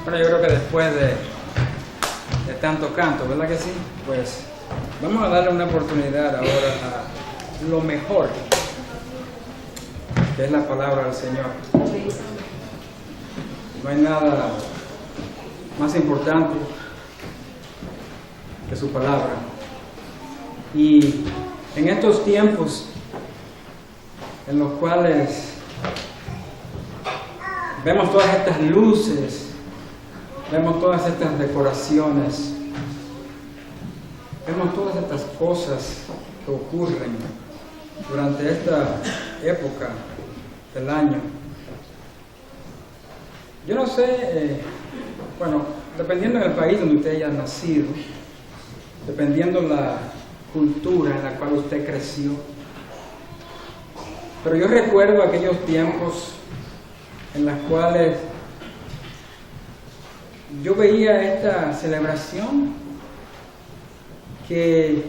Bueno, yo creo que después de tanto canto, ¿verdad que sí? Pues vamos a darle una oportunidad ahora a lo mejor, que es la palabra del Señor. No hay nada más importante que su palabra. Y en estos tiempos en los cuales vemos todas estas luces, vemos todas estas decoraciones, vemos todas estas cosas que ocurren durante esta época del año. Yo no sé, bueno, dependiendo del país donde usted haya nacido, dependiendo la cultura en la cual usted creció, pero yo recuerdo aquellos tiempos en los cuales yo veía esta celebración que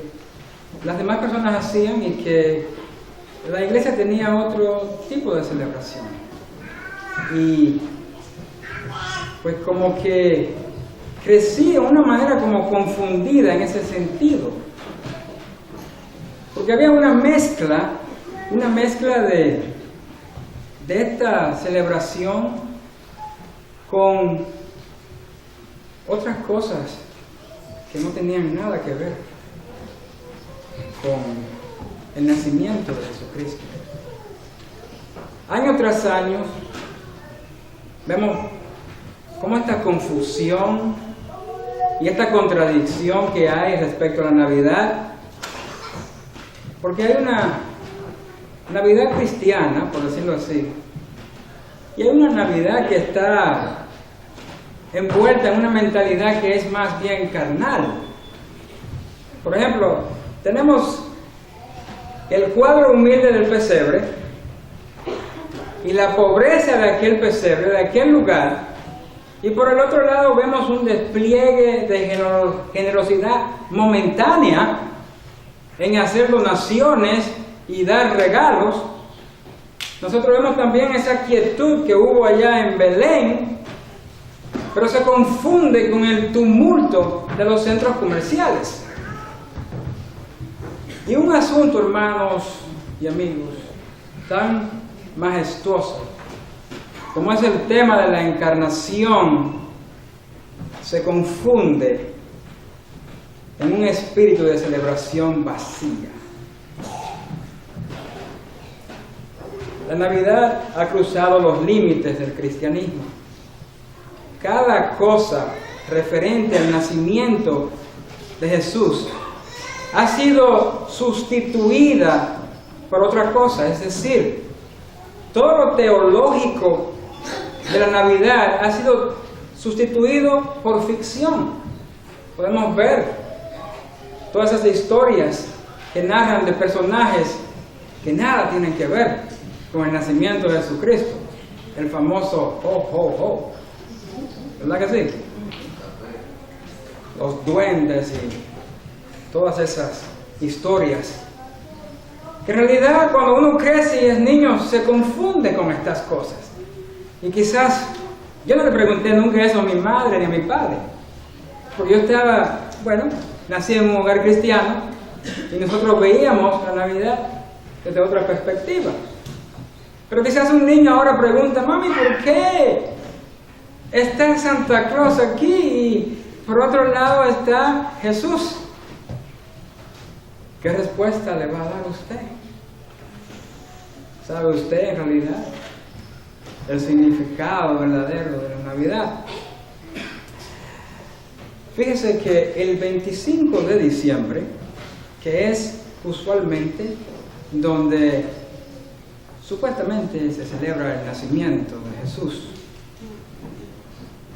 las demás personas hacían y que la iglesia tenía otro tipo de celebración. Y pues como que crecí de una manera como confundida en ese sentido. Porque había una mezcla de esta celebración con otras cosas que no tenían nada que ver con el nacimiento de Jesucristo. Año tras año vemos cómo esta confusión y esta contradicción que hay respecto a la Navidad, porque hay una Navidad cristiana, por decirlo así, y hay una Navidad que está envuelta en una mentalidad que es más bien carnal. Por ejemplo, tenemos el cuadro humilde del pesebre y la pobreza de aquel pesebre, de aquel lugar, y por el otro lado vemos un despliegue de generosidad momentánea en hacer donaciones y dar regalos. Nosotros vemos también esa quietud que hubo allá en Belén, pero se confunde con el tumulto de los centros comerciales. Y un asunto, hermanos y amigos, tan majestuoso como es el tema de la encarnación, se confunde en un espíritu de celebración vacía. La Navidad ha cruzado los límites del cristianismo. Cada cosa referente al nacimiento de Jesús ha sido sustituida por otra cosa, es decir, todo lo teológico de la Navidad ha sido sustituido por ficción. Podemos ver todas esas historias que narran de personajes que nada tienen que ver con el nacimiento de Jesucristo, el famoso ho, ho, ho. ¿Verdad que sí? Los duendes y todas esas historias. Que en realidad cuando uno crece y es niño se confunde con estas cosas. Y quizás, yo no le pregunté nunca eso a mi madre ni a mi padre. Porque yo estaba, nací en un hogar cristiano y nosotros veíamos la Navidad desde otra perspectiva. Pero quizás un niño ahora pregunta, mami, ¿por qué está Santa Claus aquí y por otro lado está Jesús? ¿Qué respuesta le va a dar usted? ¿Sabe usted en realidad el significado verdadero de la Navidad? Fíjese que el 25 de diciembre, que es usualmente donde supuestamente se celebra el nacimiento de Jesús.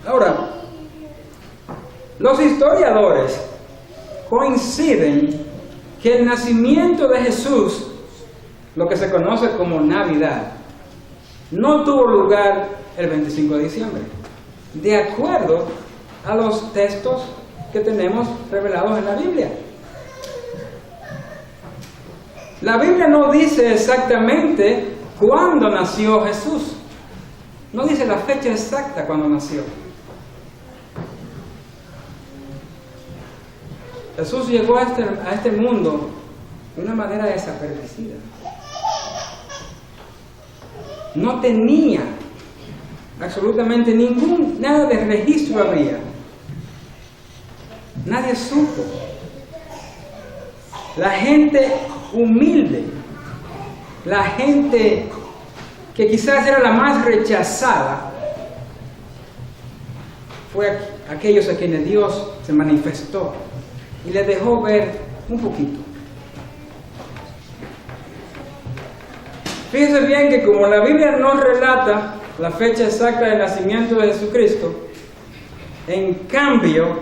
Ahora, los historiadores coinciden que el nacimiento de Jesús, lo que se conoce como Navidad, no tuvo lugar el 25 de diciembre, de acuerdo a los textos que tenemos revelados en la Biblia. La Biblia no dice exactamente cuándo nació Jesús. No dice la fecha exacta cuando nació. Jesús llegó a este mundo de una manera desapercibida. No tenía absolutamente nada de registro había. Nadie supo. La gente humilde, la gente que quizás era la más rechazada, fue aquellos a quienes Dios se manifestó y les dejó ver un poquito. Fíjense bien que como la Biblia no relata la fecha exacta del nacimiento de Jesucristo, en cambio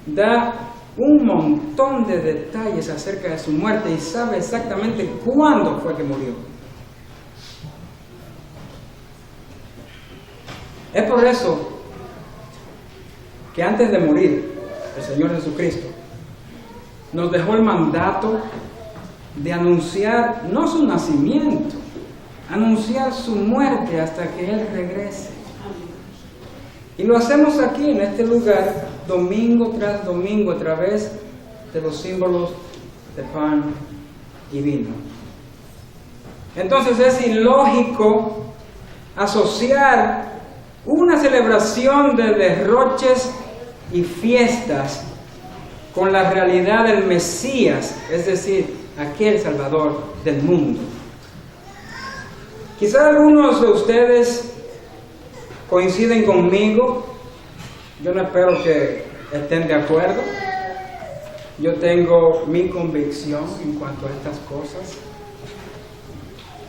da un montón de detalles acerca de su muerte y sabe exactamente cuándo fue que murió. Es por eso que antes de morir el Señor Jesucristo nos dejó el mandato de anunciar no su nacimiento, anunciar su muerte hasta que Él regrese. Y lo hacemos aquí en este lugar, domingo tras domingo, a través de los símbolos de pan y vino. Entonces es ilógico asociar una celebración de derroches y fiestas con la realidad del Mesías, es decir, aquel Salvador del mundo. Quizá algunos de ustedes coinciden conmigo, yo no espero que estén de acuerdo. Yo tengo mi convicción en cuanto a estas cosas.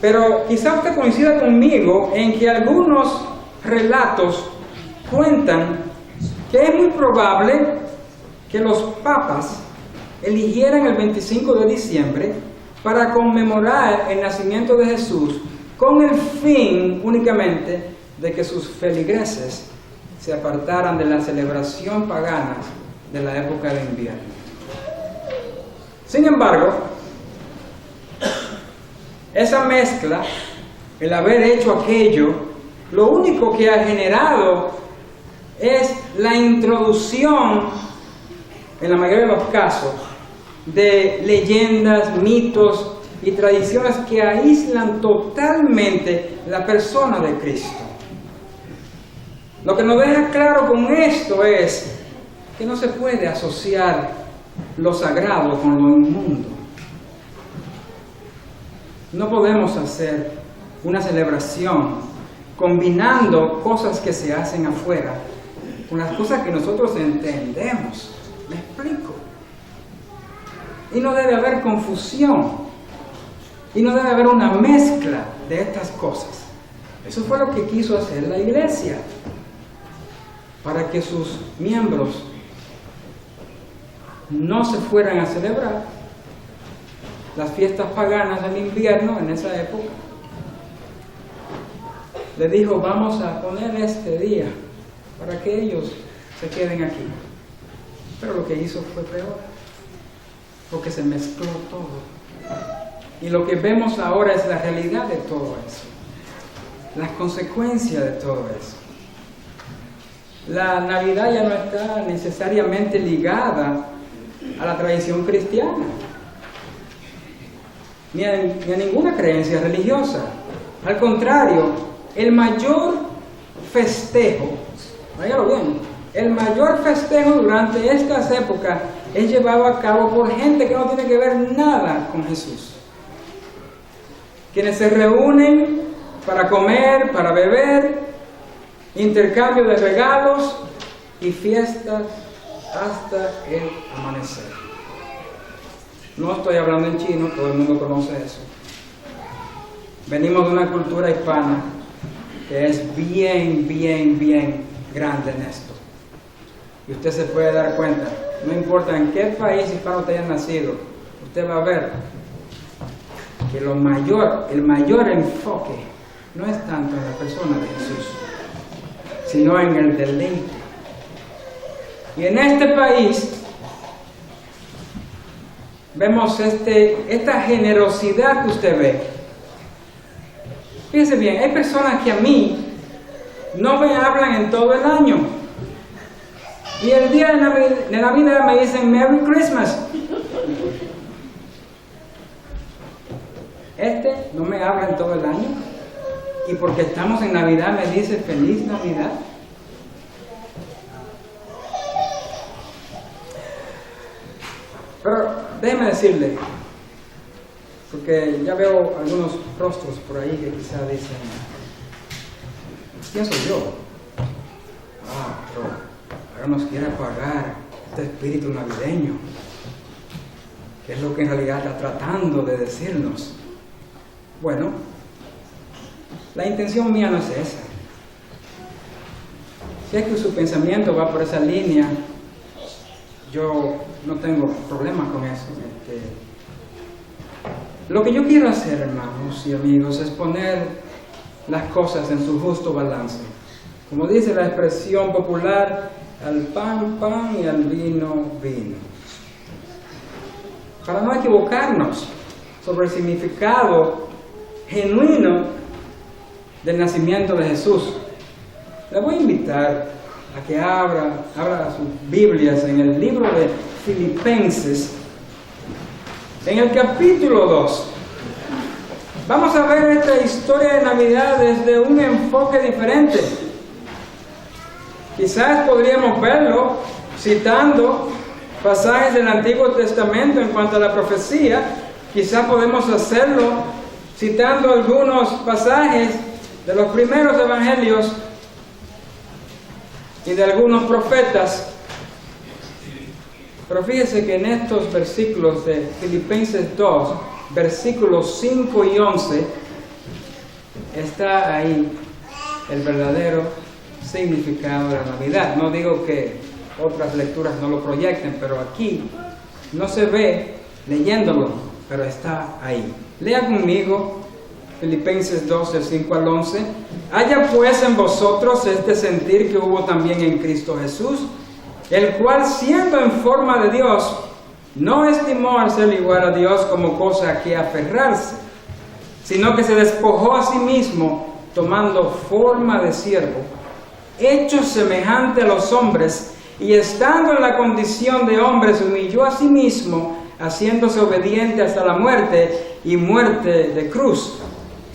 Pero quizá usted coincida conmigo en que algunos relatos cuentan que es muy probable que los papas eligieran el 25 de diciembre para conmemorar el nacimiento de Jesús con el fin únicamente de que sus feligreses se apartaran de la celebración pagana de la época de invierno. Sin embargo, esa mezcla, el haber hecho aquello, lo único que ha generado es la introducción, en la mayoría de los casos, de leyendas, mitos y tradiciones que aíslan totalmente la persona de Cristo. Lo que nos deja claro con esto es que no se puede asociar lo sagrado con lo inmundo. No podemos hacer una celebración combinando cosas que se hacen afuera con las cosas que nosotros entendemos. ¿Me explico? Y no debe haber confusión. Y no debe haber una mezcla de estas cosas. Eso fue lo que quiso hacer la iglesia, para que sus miembros no se fueran a celebrar las fiestas paganas del invierno en esa época. Le dijo, vamos a poner este día para que ellos se queden aquí. Pero lo que hizo fue peor, porque se mezcló todo. Y lo que vemos ahora es la realidad de todo eso, las consecuencias de todo eso. La Navidad ya no está necesariamente ligada a la tradición cristiana, ni a ninguna creencia religiosa. Al contrario, el mayor festejo, óigalo bien, el mayor festejo durante estas épocas es llevado a cabo por gente que no tiene que ver nada con Jesús. Quienes se reúnen para comer, para beber, intercambio de regalos y fiestas hasta el amanecer. No estoy hablando en chino, todo el mundo conoce eso. Venimos de una cultura hispana que es bien grande en esto. Y usted se puede dar cuenta, no importa en qué país hispano usted haya nacido, usted va a ver que el mayor enfoque no es tanto en la persona de Jesús, sino en el deleite. Y en este país vemos esta generosidad que usted ve. Fíjese bien, hay personas que a mí no me hablan en todo el año. Y el día de Navidad me dicen Merry Christmas. no me habla en todo el año. Y porque estamos en Navidad me dice feliz Navidad. Pero déjeme decirle, porque ya veo algunos rostros por ahí que quizá dicen, ¿quién soy yo? Pero ahora nos quiere apagar este espíritu navideño, que es lo que en realidad está tratando de decirnos. Bueno, la intención mía no es esa. Si es que su pensamiento va por esa línea, yo no tengo problema con eso. Lo que yo quiero hacer, hermanos y amigos, es poner las cosas en su justo balance. Como dice la expresión popular, al pan, pan y al vino, vino. Para no equivocarnos sobre el significado genuino del nacimiento de Jesús. Le voy a invitar a que abra sus Biblias en el libro de Filipenses, en el capítulo 2. Vamos a ver esta historia de Navidad desde un enfoque diferente. Quizás podríamos verlo citando pasajes del Antiguo Testamento en cuanto a la profecía. Quizás podemos hacerlo citando algunos pasajes de los primeros evangelios y de algunos profetas. Pero fíjese que en estos versículos de Filipenses 2, versículos 5 y 11, está ahí el verdadero significado de la Navidad. No digo que otras lecturas no lo proyecten, pero aquí no se ve leyéndolo, pero está ahí. Lea conmigo Filipenses 2, del 5 al 11. Haya pues en vosotros este sentir que hubo también en Cristo Jesús, el cual siendo en forma de Dios, no estimó al ser igual a Dios como cosa a que aferrarse, sino que se despojó a sí mismo, tomando forma de siervo, hecho semejante a los hombres, y estando en la condición de hombre, se humilló a sí mismo, haciéndose obediente hasta la muerte, y muerte de cruz.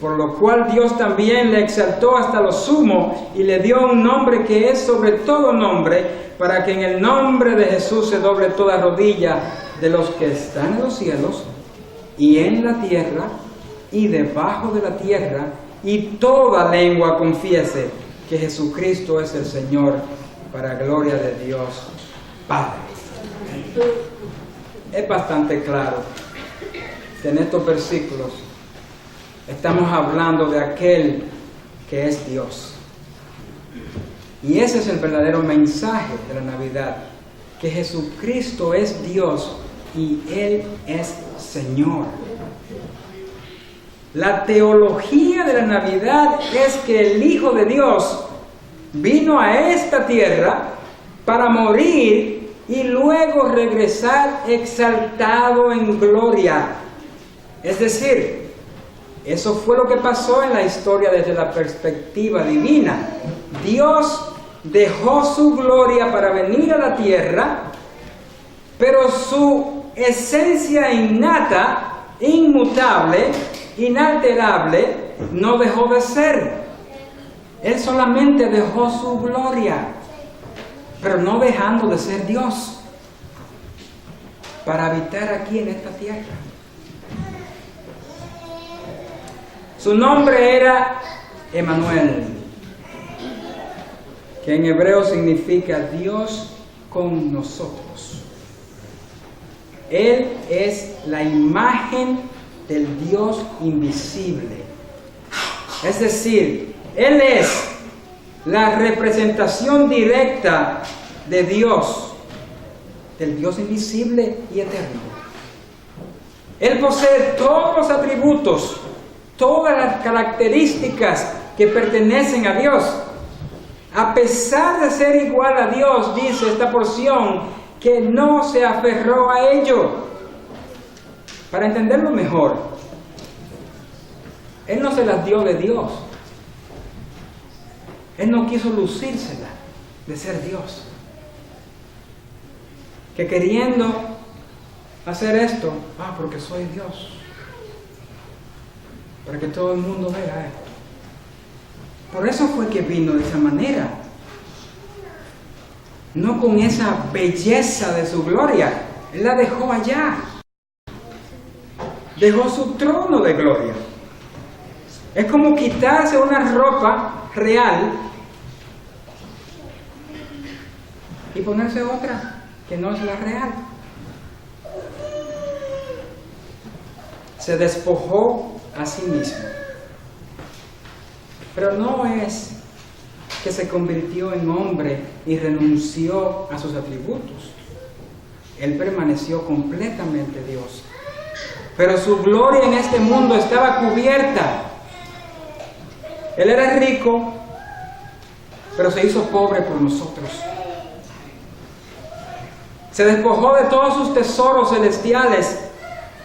Por lo cual Dios también le exaltó hasta lo sumo, y le dio un nombre que es sobre todo nombre, para que en el nombre de Jesús se doble toda rodilla de los que están en los cielos, y en la tierra, y debajo de la tierra, y toda lengua confiese que Jesucristo es el Señor, para gloria de Dios Padre. Es bastante claro que en estos versículos estamos hablando de aquel que es Dios. Y ese es el verdadero mensaje de la Navidad, que Jesucristo es Dios y Él es Señor. La teología de la Navidad es que el Hijo de Dios vino a esta tierra para morir y luego regresar exaltado en gloria. Es decir, eso fue lo que pasó en la historia desde la perspectiva divina. Dios dejó su gloria para venir a la tierra, pero su esencia innata, inmutable, inalterable, no dejó de ser. Él solamente dejó su gloria, pero no dejando de ser Dios, para habitar aquí en esta tierra. Su nombre era Emmanuel, que en hebreo significa Dios con nosotros. Él es la imagen del Dios invisible. Es decir, Él es la representación directa de Dios, del Dios invisible y eterno. Él posee todos los atributos, todas las características que pertenecen a Dios. A pesar de ser igual a Dios, dice esta porción, que no se aferró a ello. Para entenderlo mejor, Él no se las dio de Dios. Él no quiso lucírsela de ser Dios. Que queriendo hacer esto, porque soy Dios. para que todo el mundo vea. Por eso fue que vino de esa manera. No con esa belleza de su gloria. Él la dejó allá. Dejó su trono de gloria. Es como quitarse una ropa real y ponerse otra que no es la real. Se despojó a sí mismo. Pero no es que se convirtió en hombre y renunció a sus atributos. Él permaneció completamente Dios. Pero su gloria en este mundo estaba cubierta. Él era rico, pero se hizo pobre por nosotros. Se despojó de todos sus tesoros celestiales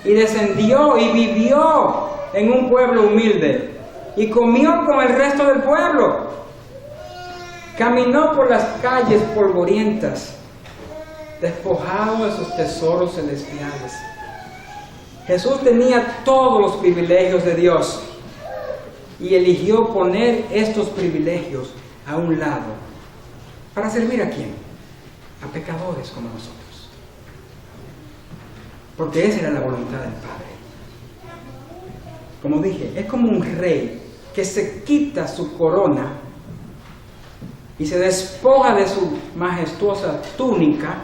y descendió y vivió en un pueblo humilde y comió con el resto del pueblo. Caminó por las calles polvorientas, despojado de sus tesoros celestiales. Jesús tenía todos los privilegios de Dios y eligió poner estos privilegios a un lado. ¿Para servir a quién? A pecadores como nosotros. Porque esa era la voluntad del Padre. Como dije, es como un rey que se quita su corona y se despoja de su majestuosa túnica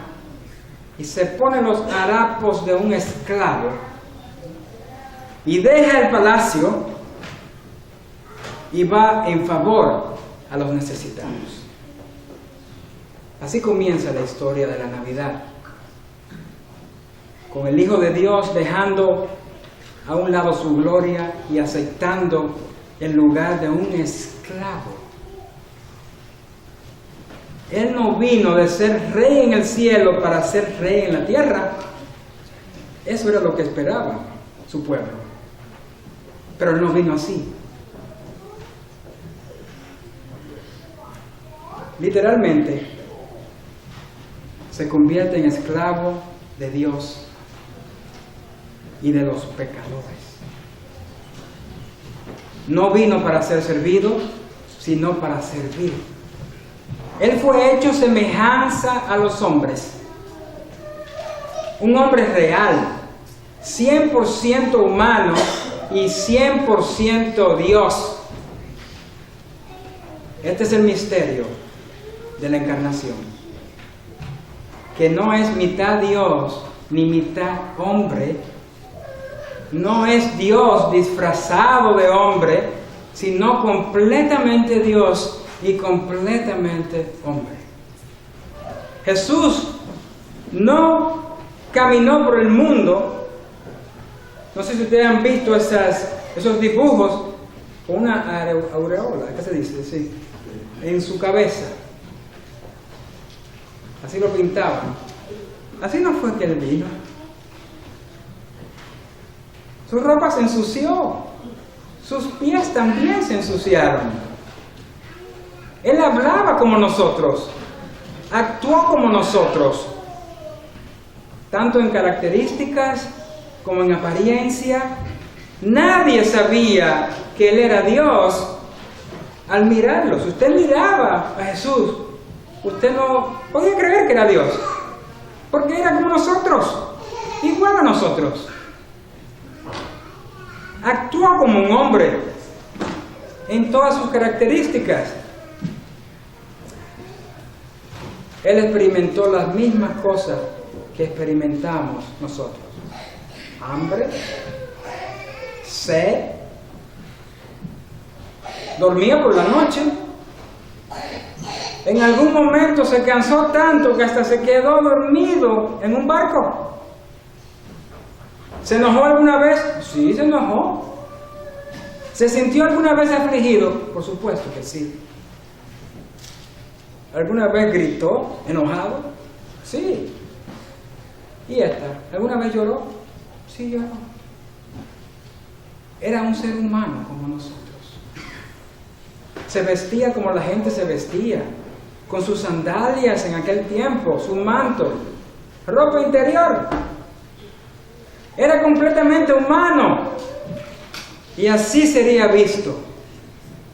y se pone los harapos de un esclavo y deja el palacio y va en favor a los necesitados. Así comienza la historia de la Navidad, con el Hijo de Dios dejando a un lado su gloria y aceptando el lugar de un esclavo. Él no vino de ser rey en el cielo para ser rey en la tierra. Eso era lo que esperaba su pueblo. Pero él no vino así. Literalmente, se convierte en esclavo de Dios y de los pecadores. No vino para ser servido, sino para servir. Él fue hecho semejanza a los hombres. Un hombre real, 100% humano y 100% Dios. Este es el misterio de la encarnación, que no es mitad Dios ni mitad hombre. No es Dios disfrazado de hombre, sino completamente Dios y completamente hombre. Jesús no caminó por el mundo. No sé si ustedes han visto esos dibujos con una aureola, ¿qué se dice? Sí, en su cabeza. Así lo pintaban. Así no fue que él vino. Su ropa se ensució. Sus pies también se ensuciaron. Él hablaba como nosotros. Actuó como nosotros. Tanto en características como en apariencia. Nadie sabía que Él era Dios al mirarlo. Si usted miraba a Jesús, usted no podía creer que era Dios. Porque era como nosotros. Igual a nosotros. Actúa como un hombre en todas sus características. Él experimentó las mismas cosas que experimentamos nosotros. Hambre, sed, dormía por la noche. En algún momento se cansó tanto que hasta se quedó dormido en un barco. ¿Se enojó alguna vez? Sí, se enojó. ¿Se sintió alguna vez afligido? Por supuesto que sí. ¿Alguna vez gritó, enojado? Sí. ¿Y esta? ¿Alguna vez lloró? Sí, lloró. Era un ser humano como nosotros. Se vestía como la gente se vestía, con sus sandalias en aquel tiempo, su manto, ropa interior. Era completamente humano. y así sería visto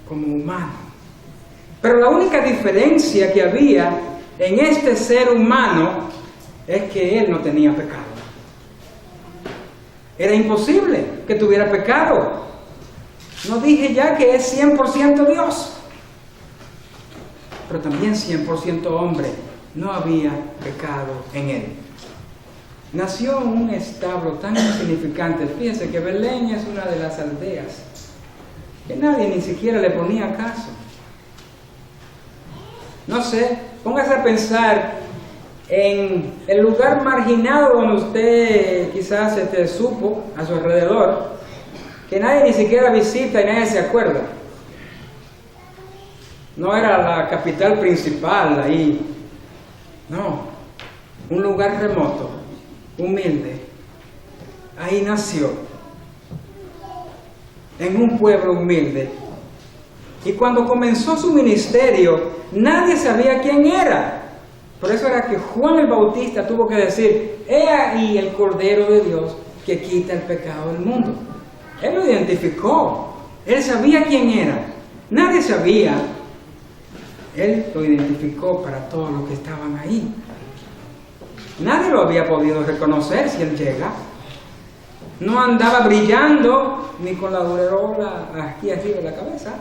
como humano. Pero la única diferencia que había en este ser humano es que él no tenía pecado. Era imposible que tuviera pecado. No dije ya que es 100% Dios, pero también 100% hombre. No había pecado en él. Nació en un establo tan insignificante. Fíjense que Belén es una de las aldeas que nadie ni siquiera le ponía caso. No sé, póngase a pensar en el lugar marginado donde usted quizás supo a su alrededor, que nadie ni siquiera visita y nadie se acuerda. No era la capital principal ahí, no, un lugar remoto, humilde. Ahí nació, en un pueblo humilde. Y cuando comenzó su ministerio, nadie sabía quién era. Por eso era que Juan el Bautista tuvo que decir: he ahí el Cordero de Dios que quita el pecado del mundo. Él lo identificó, él sabía quién era. Nadie sabía. Él lo identificó para todos los que estaban ahí. Nadie lo había podido reconocer si él llega. No andaba brillando ni con la durerola aquí arriba de la cabeza,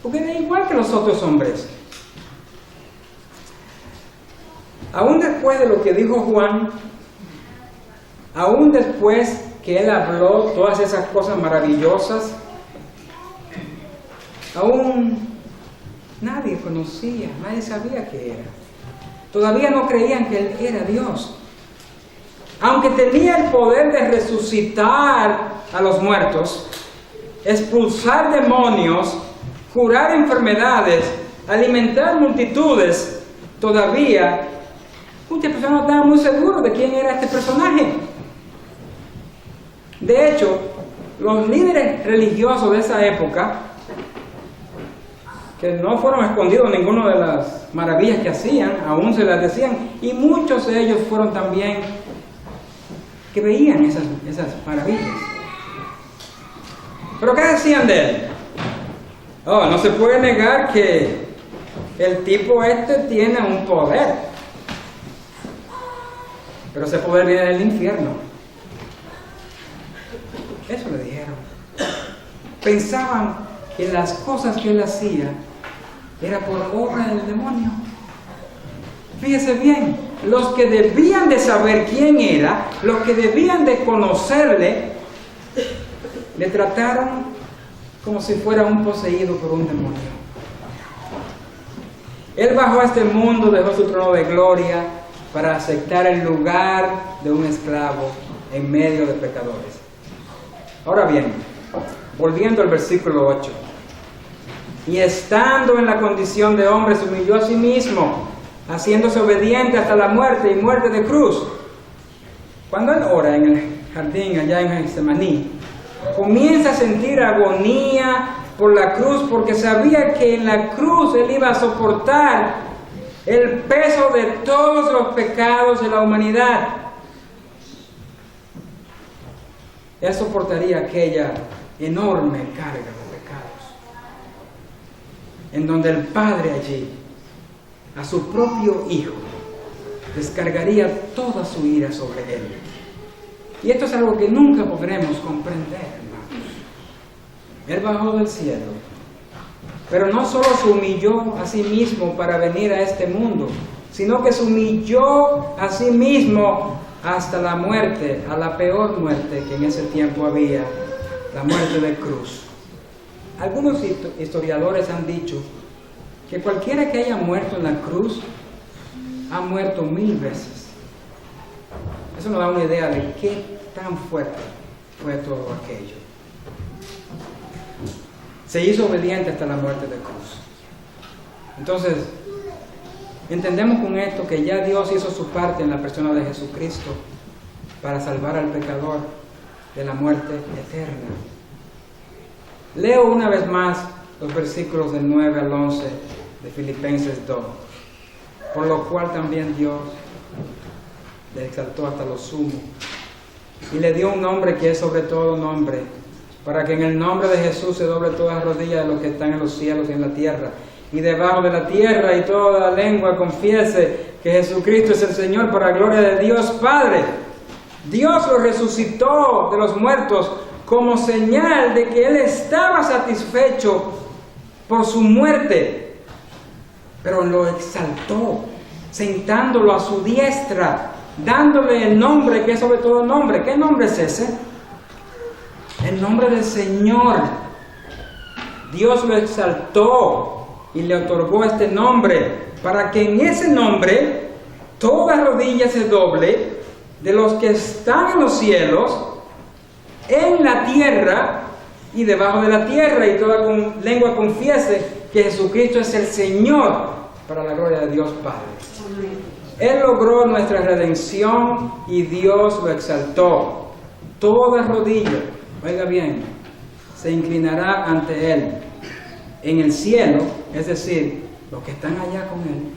porque era igual que los otros hombres. Aún después de lo que dijo Juan, aún después que él habló todas esas cosas maravillosas, aún nadie conocía, nadie sabía qué era. Todavía no creían que él era Dios. Aunque tenía el poder de resucitar a los muertos, expulsar demonios, curar enfermedades, alimentar multitudes, todavía muchas personas no estaban muy seguros de quién era este personaje. De hecho, los líderes religiosos de esa época, que no fueron escondidos ninguna de las maravillas que hacían, aún se las decían, y muchos de ellos fueron también que veían esas maravillas. ¿Pero qué decían de él? Oh, no se puede negar que el tipo tiene un poder, pero ese poder viene del infierno. Eso le dijeron. Pensaban que las cosas que él hacía era por obra del demonio. Fíjese bien, los que debían de saber quién era, los que debían de conocerle, le trataron como si fuera un poseído por un demonio. Él bajó a este mundo, dejó su trono de gloria para aceptar el lugar de un esclavo en medio de pecadores. Ahora bien, volviendo al versículo 8. Y estando en la condición de hombre, se humilló a sí mismo, haciéndose obediente hasta la muerte y muerte de cruz. Cuando él ora en el jardín allá en Getsemaní, comienza a sentir agonía por la cruz, porque sabía que en la cruz él iba a soportar el peso de todos los pecados de la humanidad. Él soportaría aquella enorme carga de pecados, en donde el Padre allí, a su propio Hijo, descargaría toda su ira sobre él. Y esto es algo que nunca podremos comprender, hermanos. Él bajó del cielo, pero no solo se humilló a sí mismo para venir a este mundo, sino que se humilló a sí mismo hasta la muerte, a la peor muerte que en ese tiempo había, la muerte de cruz. Algunos historiadores han dicho que cualquiera que haya muerto en la cruz ha muerto 1000 veces. Eso nos da una idea de qué tan fuerte fue todo aquello. Se hizo obediente hasta la muerte de cruz. Entonces, entendemos con esto que ya Dios hizo su parte en la persona de Jesucristo para salvar al pecador de la muerte eterna. Leo una vez más los versículos del 9 al 11 de Filipenses 2. Por lo cual también Dios le exaltó hasta lo sumo y le dio un nombre que es sobre todo nombre, para que en el nombre de Jesús se doble toda rodilla de los que están en los cielos y en la tierra y debajo de la tierra, y toda lengua confiese que Jesucristo es el Señor, para la gloria de Dios Padre. Dios lo resucitó de los muertos como señal de que Él estaba satisfecho por su muerte, pero lo exaltó, sentándolo a su diestra, dándole el nombre que es sobre todo nombre. ¿Qué nombre es ese? El nombre del Señor. Dios lo exaltó y le otorgó este nombre, para que en ese nombre toda rodilla se doble, de los que están en los cielos, en la tierra y debajo de la tierra, y toda lengua confiese que Jesucristo es el Señor, para la gloria de Dios Padre. Él logró nuestra redención y Dios lo exaltó. Toda rodilla, oiga bien, se inclinará ante Él en el cielo, es decir, los que están allá con Él.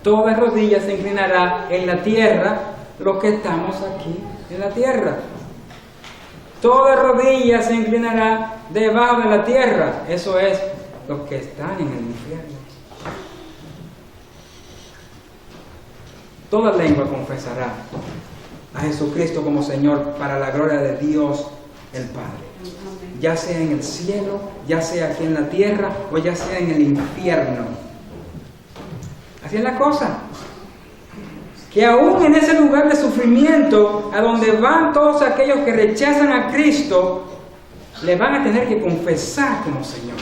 Toda rodilla se inclinará en la tierra, los que estamos aquí en la tierra. Toda rodilla se inclinará debajo de la tierra, eso es, los que están en el infierno. Toda lengua confesará a Jesucristo como Señor, para la gloria de Dios el Padre. Ya sea en el cielo, ya sea aquí en la tierra, o ya sea en el infierno. Así es la cosa. Que aún en ese lugar de sufrimiento, a donde van todos aquellos que rechazan a Cristo, le van a tener que confesar como Señor.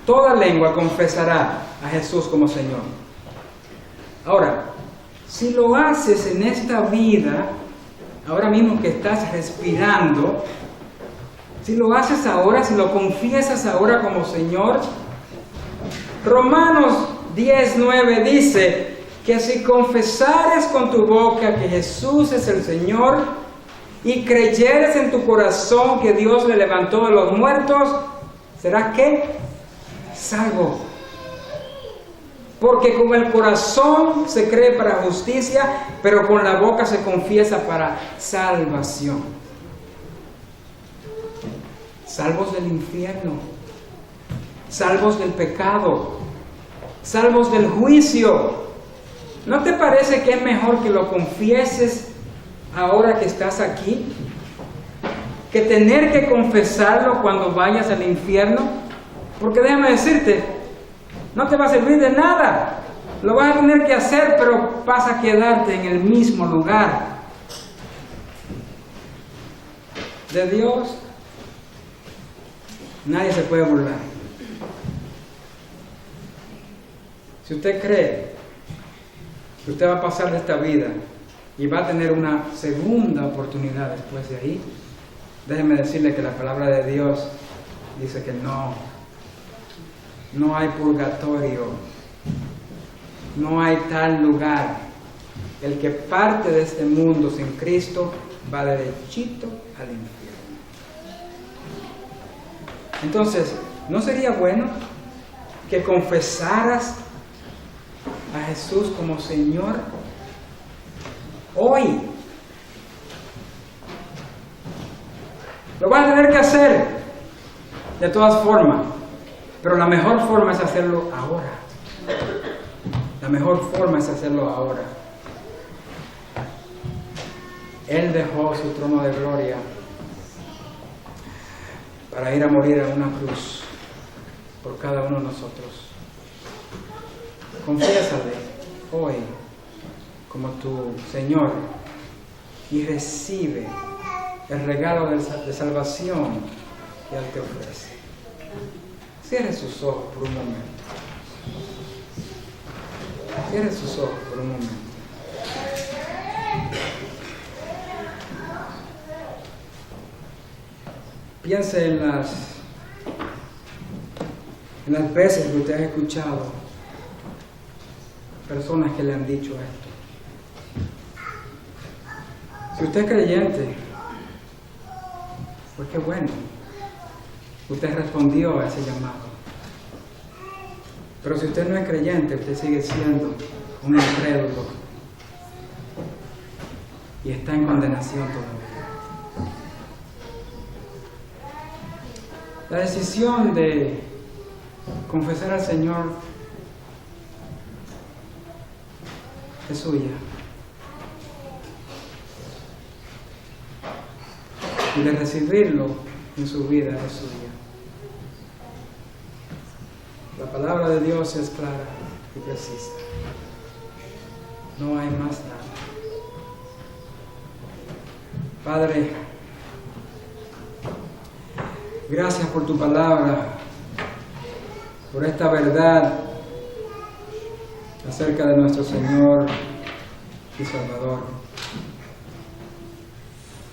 Toda lengua confesará a Jesús como Señor. Ahora, si lo haces en esta vida, ahora mismo que estás respirando, si lo haces ahora, si lo confiesas ahora como Señor, Romanos 10:9 dice que si confesares con tu boca que Jesús es el Señor y creyeres en tu corazón que Dios le levantó de los muertos, serás ¿qué? Salvo. Porque con el corazón se cree para justicia, pero con la boca se confiesa para salvación. Salvos del infierno, salvos del pecado, salvos del juicio. ¿No te parece que es mejor que lo confieses ahora que estás aquí, que tener que confesarlo cuando vayas al infierno? Porque déjame decirte, no te va a servir de nada. Lo vas a tener que hacer, pero vas a quedarte en el mismo lugar. De Dios nadie se puede burlar. Si usted cree que usted va a pasar de esta vida y va a tener una segunda oportunidad después de ahí, déjeme decirle que la palabra de Dios dice que no hay purgatorio, no hay tal lugar. El que parte de este mundo sin Cristo va derechito al infierno. Entonces, ¿no sería bueno que confesaras a Jesús como Señor hoy? Lo vas a tener que hacer de todas formas, pero la mejor forma es hacerlo ahora. La mejor forma es hacerlo ahora. Él dejó su trono de gloria para ir a morir en una cruz por cada uno de nosotros. Confiésale hoy como tu Señor y recibe el regalo de salvación que Él te ofrece. Cierre sus ojos por un momento. Cierre sus ojos por un momento. Piense en las veces que usted ha escuchado personas que le han dicho esto. Si usted es creyente, pues qué bueno, usted respondió a ese llamado. Pero si usted no es creyente, usted sigue siendo un incrédulo. y está en condenación todavía. La decisión de confesar al Señor es suya. Y de recibirlo en su vida es suya. La palabra de Dios es clara y precisa. No hay más nada. Padre, gracias por tu palabra, por esta verdad acerca de nuestro Señor y Salvador.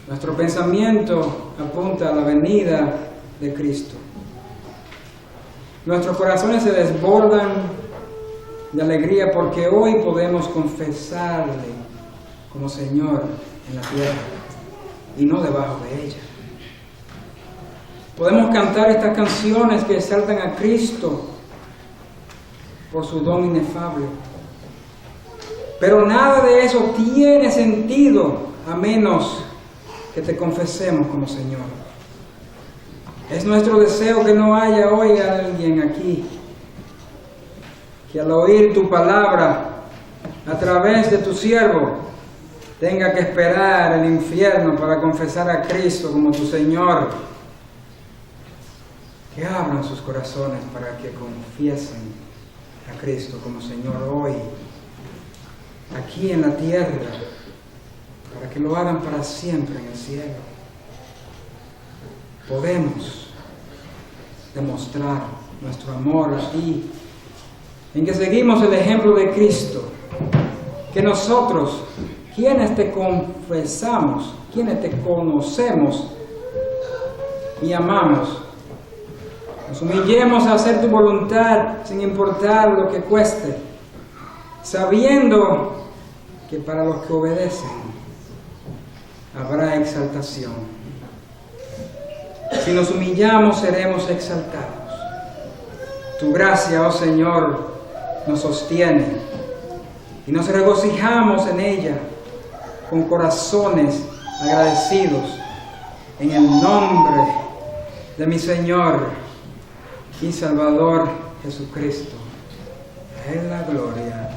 Nuestro pensamiento apunta a la venida de Cristo. Nuestros corazones se desbordan de alegría porque hoy podemos confesarle como Señor en la tierra y no debajo de ella. Podemos cantar estas canciones que exaltan a Cristo por su don inefable. Pero nada de eso tiene sentido a menos que te confesemos como Señor. Es nuestro deseo que no haya hoy alguien aquí que al oír tu palabra a través de tu siervo tenga que esperar el infierno para confesar a Cristo como tu Señor. Que abran sus corazones para que confiesen a Cristo como Señor hoy, aquí en la tierra, para que lo hagan para siempre en el cielo. Podemos demostrar nuestro amor a ti, en que seguimos el ejemplo de Cristo, que nosotros, quienes te confesamos, quienes te conocemos y amamos, nos humillemos a hacer tu voluntad sin importar lo que cueste, sabiendo que para los que obedecen habrá exaltación. Si nos humillamos seremos exaltados. Tu gracia, oh Señor, nos sostiene y nos regocijamos en ella con corazones agradecidos en el nombre de mi Señor y Salvador Jesucristo. A Él la gloria.